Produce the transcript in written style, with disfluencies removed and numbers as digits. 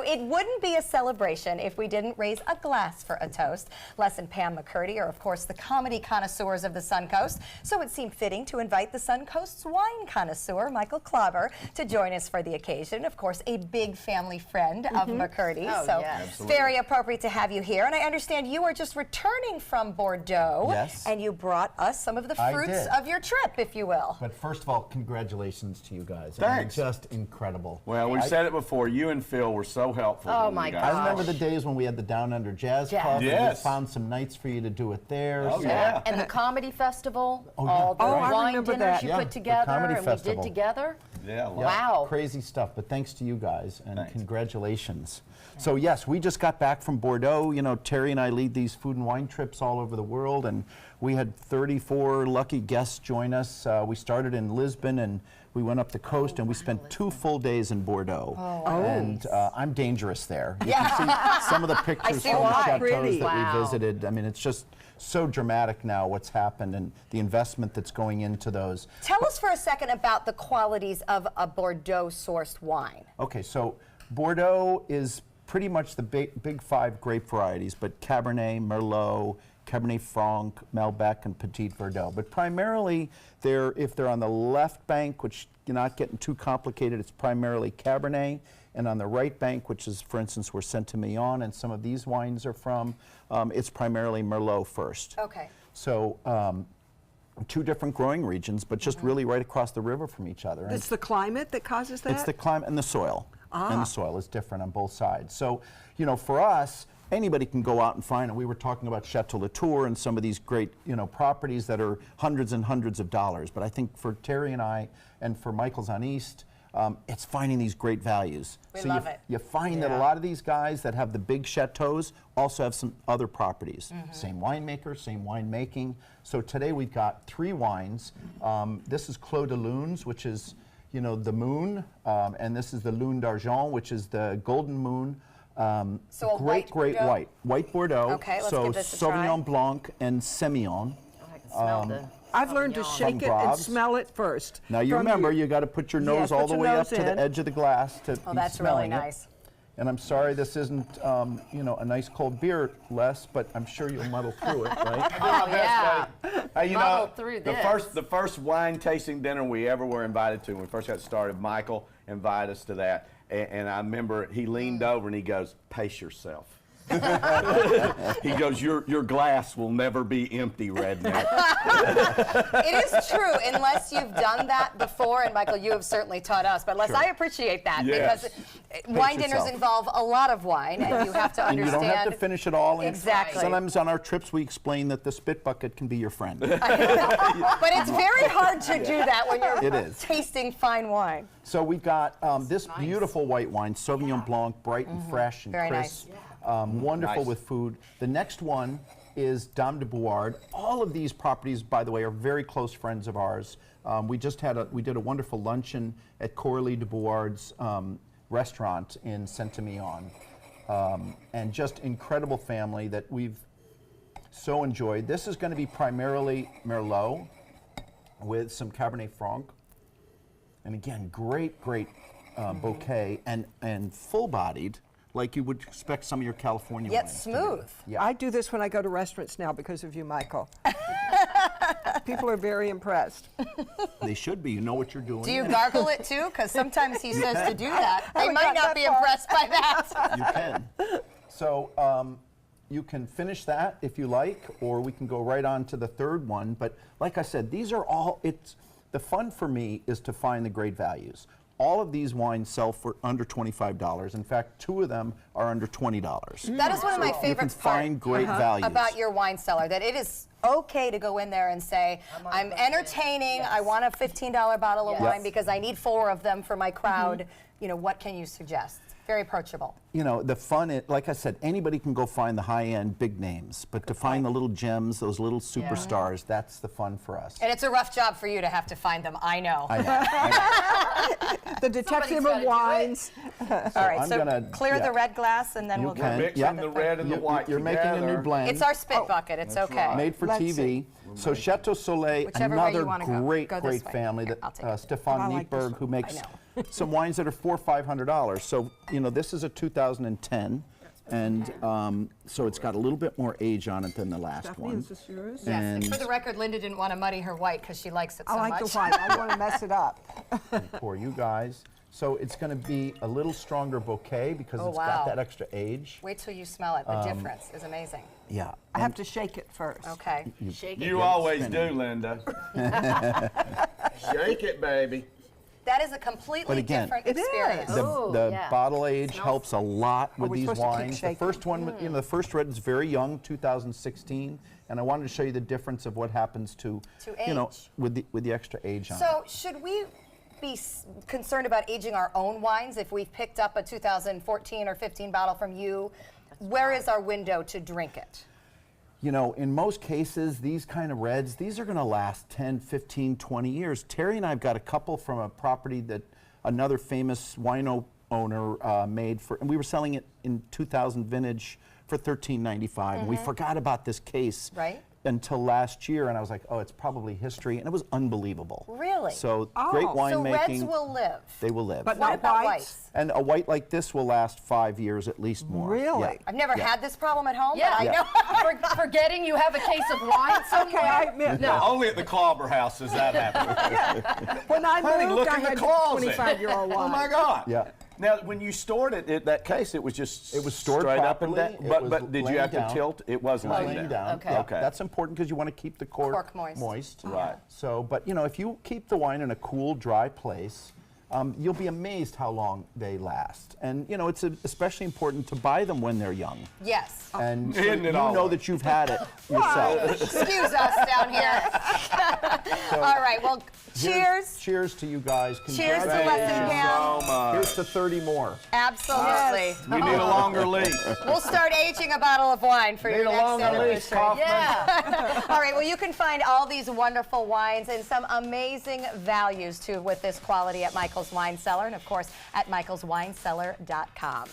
It wouldn't be a celebration if we didn't raise a glass for a toast. Les and Pam McCurdy are, of course, the comedy connoisseurs of the Suncoast, so it seemed fitting to invite the Suncoast's wine connoisseur, Michael Klauber, to join us for the occasion. Of course, a big family friend of McCurdy, so yes. very appropriate to have you here. And I understand you are just returning from Bordeaux, and you brought us some of the fruits of your trip, if you will. But first of all, congratulations to you guys. Thanks. You're just incredible. Well, we've said it before. You and Phil were so helpful. Oh my gosh. I remember the days when we had the Down Under Jazz Club. Yes. And we found some nights for you to do it there. Oh, yeah. And the comedy festival, Oh, yeah. all the Oh, I wine remember dinners that. you Yeah, put the together comedy and festival. we did together. Yeah. Wow. Crazy stuff, but thanks to you guys, and Thanks. congratulations. So yes, we just got back from Bordeaux. You know, Terry and I lead these food and wine trips all over the world, and we had 34 lucky guests join us. We started in Lisbon, and we went up the coast, and we spent 2 full days in Bordeaux. And I'm dangerous there. You can see some of the pictures see from the why. chateaus Pretty. that we visited. I mean, it's just so dramatic now what's happened and the investment that's going into those. Tell us for a second about the qualities of a Bordeaux-sourced wine. Okay, so Bordeaux is pretty much the big 5 grape varieties, but Cabernet, Merlot, Cabernet Franc, Malbec, and Petit Verdot. But primarily, if they're on the left bank, which you're not getting too complicated, it's primarily Cabernet. And on the right bank, which is, for instance, where Saint-Emilion and some of these wines are from, it's primarily Merlot first. Okay. So 2 different growing regions, but just really right across the river from each other. It's the climate that causes that? It's the climate and the soil. And the soil is different on both sides. So, you know, for us, anybody can go out and find, and we were talking about Chateau Latour and some of these great, you know, properties that are hundreds and hundreds of dollars. But I think for Terry and I, and for Michael's on East, it's finding these great values. We so love it. You find that a lot of these guys that have the big chateaus also have some other properties. Same winemaker, same winemaking. So today we've got 3 wines. This is Clos de Lunes, which is, you know, the moon, and this is the Lune d'Argent, which is the golden moon. So a great Bordeaux? white Bordeaux. Okay, let's so give this a try. Sauvignon Blanc and Semillon. I can smell the I've learned to shake it and Bob's. smell it first. Now you remember, you got to put your nose all put the your way up nose to the in. edge of the glass to Oh, be that's really smelling it. nice. And I'm sorry this isn't, you know, a nice cold beer, Les, but I'm sure you'll muddle through it, right? Oh, yeah. You know, Muddle through the first wine tasting dinner we ever were invited to when we first got started, Michael invited us to that. And I remember he leaned over and he goes, "Pace yourself." He goes, your glass will never be empty, redneck. It is true, unless you've done that before, and Michael, you have certainly taught us, but Les, I appreciate that, Yes. because wine dinners yourself. involve a lot of wine, and you have to And you understand. don't have to finish it all. And Exactly. Sometimes on our trips we explain that the spit bucket can be your friend. But it's very hard to do that when you're It is. tasting fine wine. So we've got this beautiful white wine, Sauvignon Blanc, bright and fresh and Very crisp. Wonderful Nice. with food. The next one is Dame de Bouard. All of these properties, by the way, are very close friends of ours. We did a wonderful luncheon at Coralie de Bouard's restaurant in Saint-Emilion. And just incredible family that we've so enjoyed. This is going to be primarily Merlot with some Cabernet Franc. And again, great bouquet and full-bodied, like you would expect some of your California Yet wines to be. smooth. Yeah. I do this when I go to restaurants now because of you, Michael. People are very impressed. They should be. You know what you're doing. Do you gargle it too? Because sometimes he says to do that. They might got not that be far. impressed by that. You can. So you can finish that if you like, or we can go right on to the third one. But like I said, these are all, the fun for me is to find the great values. All of these wines sell for under $25. In fact, 2 of them are under $20. That is one of my You can favorite find great values. about your wine cellar, that it is okay to go in there and say, I'm entertaining, I want a $15 bottle of wine because I need 4 of them for my crowd. You know, what can you suggest? Very approachable. You know, the fun, like I said, anybody can go find the high-end big names, but to find the little gems, those little superstars, that's the fun for us. And it's a rough job for you to have to find them, I know. I know. The detective gotta of do it. wines. All right, I'm so gonna- clear the red glass and then You we'll can. go. Mixing the red and the white You're making a new together. blend. It's our spit bucket, it's okay. Made for Let's TV. see. So Chateau Soleil, Whichever way you another wanna go. great, Go this great way. family. Here, That I'll take it. Stefan I like this Nietberg, one. who makes I some wines that are $400-500. So this is a 2010, and so it's got a little bit more age on it than the last Stephanie, one. is this yours? Yes, and for And- the record, Linda didn't want to muddy her white because she likes it so I like much. the white. I want to mess it up. For you guys. So it's going to be a little stronger bouquet because Oh, it's wow. got that extra age. Wait till you smell it. The difference is amazing. Yeah. I have to shake it first. Okay. Shake it. You always do, Linda. Shake it, baby. That is a completely But again, different It is. experience. The yeah. bottle age helps a lot with we these supposed to keep wines. The shaking? first one, the first red is very young, 2016, and I wanted to show you the difference of what happens to age. with the extra age on it. So should we be concerned about aging our own wines if we've picked up a 2014 or 15 bottle from you? Where is our window to drink it? In most cases, these kind of reds, these are going to last 10, 15, 20 years. Terry and I have got a couple from a property that another famous wino owner made for, and we were selling it in 2000 vintage for $13.95. And we forgot about this case Right. until last year, and I was like, oh, it's probably history, and it was unbelievable. Really? So Oh. great So So winemaking. reds will live. They will live. But What not about whites? whites? And a white like this will last 5 years at least more. Really? Yeah. I've never had this problem at home, Yeah. but I know. Forgetting you have a case of wine somewhere. Okay, I admit. No. Only at the Clobber House does that happen. When I Honey, moved, look I in the had closet. 25-year-old wine. Oh my God. Yeah. Now, when you stored it, that case, it was just It was stored straight up and properly. down. It But was but did you laying have down. to tilt? It was Laying laying down. Okay. Yeah, Okay. That's important because you want to keep the cork, Cork moist. Right. So, but if you keep the wine in a cool, dry place, you'll be amazed how long they last. And it's especially important to buy them when they're young. Yes. And so Isn't it you know always? that you've had it yourself. Excuse us down here. All right, well, cheers. Cheers to you guys. Cheers to Thank Les and you Pam. so much. Here's to 30 more. Absolutely. We need a longer lease. We'll start aging a bottle of wine for Need your a next longer lease, anniversary. Kaufman. Yeah. All right, well, you can find all these wonderful wines and some amazing values, too, with this quality at Michael's Wine Cellar and, of course, at michaelswinecellar.com.